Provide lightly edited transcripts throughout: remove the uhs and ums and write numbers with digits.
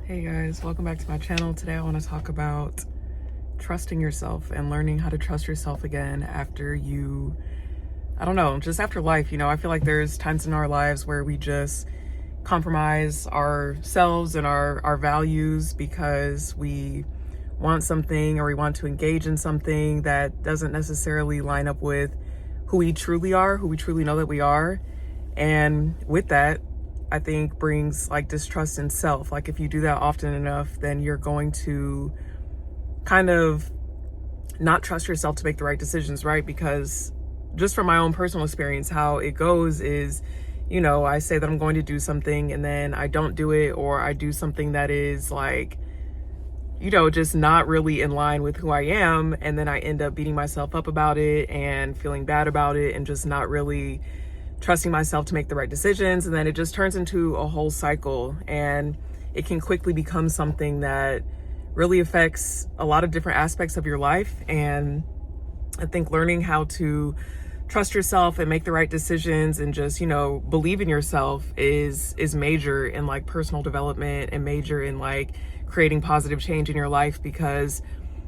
Hey guys, welcome back to my channel. Today I want to talk about trusting yourself and learning how to trust yourself again after just after life. I feel like there's times in our lives where we just compromise ourselves and our values because we want something or we want to engage in something that doesn't necessarily line up with who we truly are, who we truly know that we are. And with that, I think brings like distrust in self. Like if you do that often enough, then you're going to kind of not trust yourself to make the right decisions, right? Because just from my own personal experience, how it goes is, I say that I'm going to do something and then I don't do it, or I do something that is like, just not really in line with who I am. And then I end up beating myself up about it and feeling bad about it and just not really trusting myself to make the right decisions. And then it just turns into a whole cycle, and it can quickly become something that really affects a lot of different aspects of your life. And I think learning how to trust yourself and make the right decisions and just, believe in yourself is major in like personal development and major in like creating positive change in your life. Because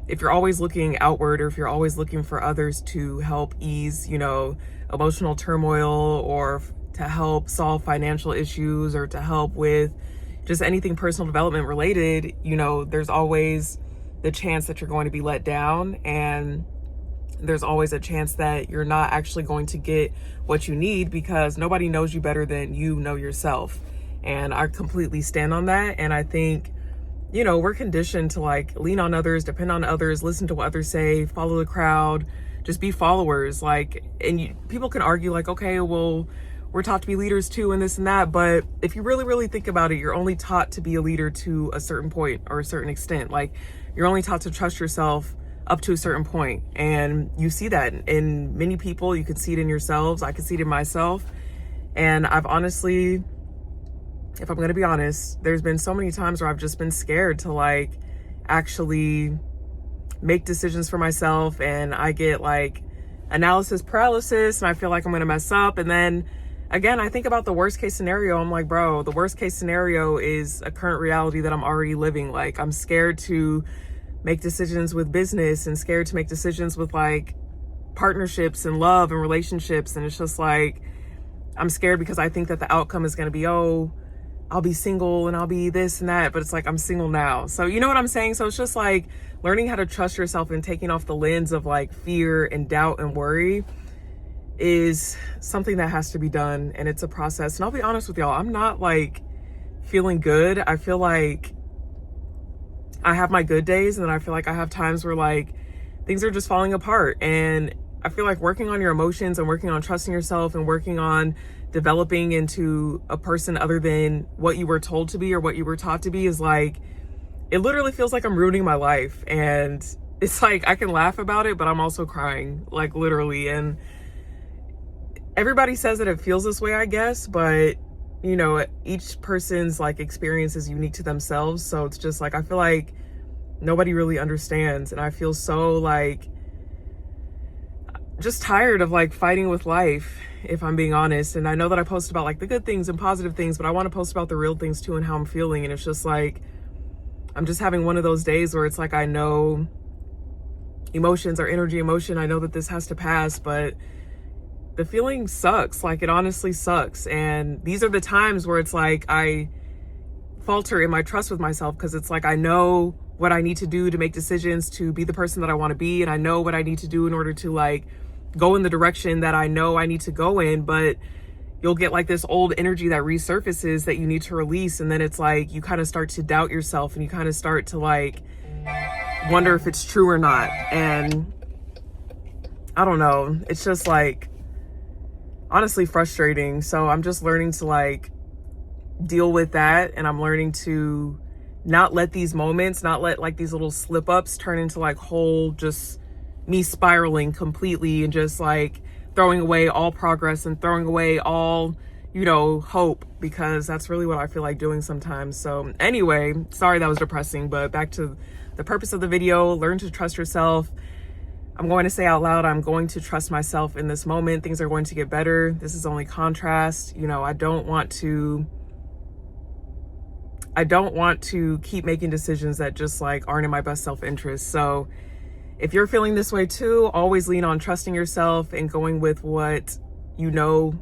if you're always looking outward, or if you're always looking for others to help ease, emotional turmoil, or to help solve financial issues, or to help with just anything personal development related, there's always the chance that you're going to be let down, and there's always a chance that you're not actually going to get what you need, because nobody knows you better than you know yourself. And I completely stand on that. And I think, we're conditioned to like lean on others, depend on others, listen to what others say, follow the crowd, just be followers. Like, and people can argue like, okay, well, we're taught to be leaders too, and this and that. But if you really, really think about it, you're only taught to be a leader to a certain point or a certain extent. Like, you're only taught to trust yourself up to a certain point. And you see that in many people. You can see it in yourselves. I can see it in myself. And I've honestly, if I'm going to be honest, there's been so many times where I've just been scared to like actually make decisions for myself. And I get like analysis paralysis, and I feel like I'm going to mess up. And then again, I think about the worst case scenario. I'm like, bro, the worst case scenario is a current reality that I'm already living. Like, I'm scared to make decisions with business and scared to make decisions with like partnerships and love and relationships. And it's just like, I'm scared because I think that the outcome is going to be, oh, I'll be single and I'll be this and that. But it's like, I'm single now. So you know what I'm saying? So it's just like learning how to trust yourself and taking off the lens of like fear and doubt and worry is something that has to be done. And it's a process. And I'll be honest with y'all, I'm not like feeling good. I feel like I have my good days, and then I feel like I have times where like things are just falling apart. And I feel like working on your emotions and working on trusting yourself and working on developing into a person other than what you were told to be or what you were taught to be is like, it literally feels like I'm ruining my life. And it's like, I can laugh about it, but I'm also crying, like literally. And everybody says that it feels this way, I guess, but each person's like experience is unique to themselves. So it's just like, I feel like nobody really understands. And I feel so like just tired of like fighting with life, if I'm being honest. And I know that I post about like the good things and positive things, but I want to post about the real things too and how I'm feeling. And it's just like, I'm just having one of those days where it's like, I know emotions are energy, emotion. I know that this has to pass, but the feeling sucks. Like, it honestly sucks. And these are the times where it's like, I falter in my trust with myself, because it's like, I know what I need to do to make decisions to be the person that I want to be. And I know what I need to do in order to like go in the direction that I know I need to go in. But you'll get like this old energy that resurfaces that you need to release. And then it's like, you kind of start to doubt yourself, and you kind of start to like wonder if it's true or not. And I don't know, it's just like honestly frustrating. So I'm just learning to like deal with that. And I'm learning to not let these moments, not let like these little slip ups turn into like whole, just me spiraling completely and just like throwing away all progress and throwing away all, hope, because that's really what I feel like doing sometimes. So anyway, sorry that was depressing, but back to the purpose of the video. Learn to trust yourself. I'm going to say out loud, I'm going to trust myself in this moment. Things are going to get better. This is only contrast. I don't want to I don't want to keep making decisions that just like aren't in my best self-interest. So if you're feeling this way too, always lean on trusting yourself and going with what you know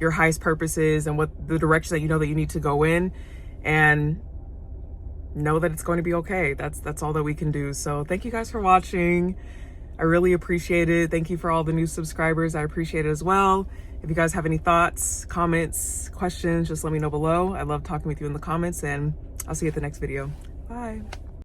your highest purpose is and what the direction that you know that you need to go in, and know that it's going to be okay. That's all that we can do. So thank you guys for watching. I really appreciate it. Thank you for all the new subscribers. I appreciate it as well. If you guys have any thoughts, comments, questions, just let me know below. I love talking with you in the comments, and I'll see you at the next video. Bye.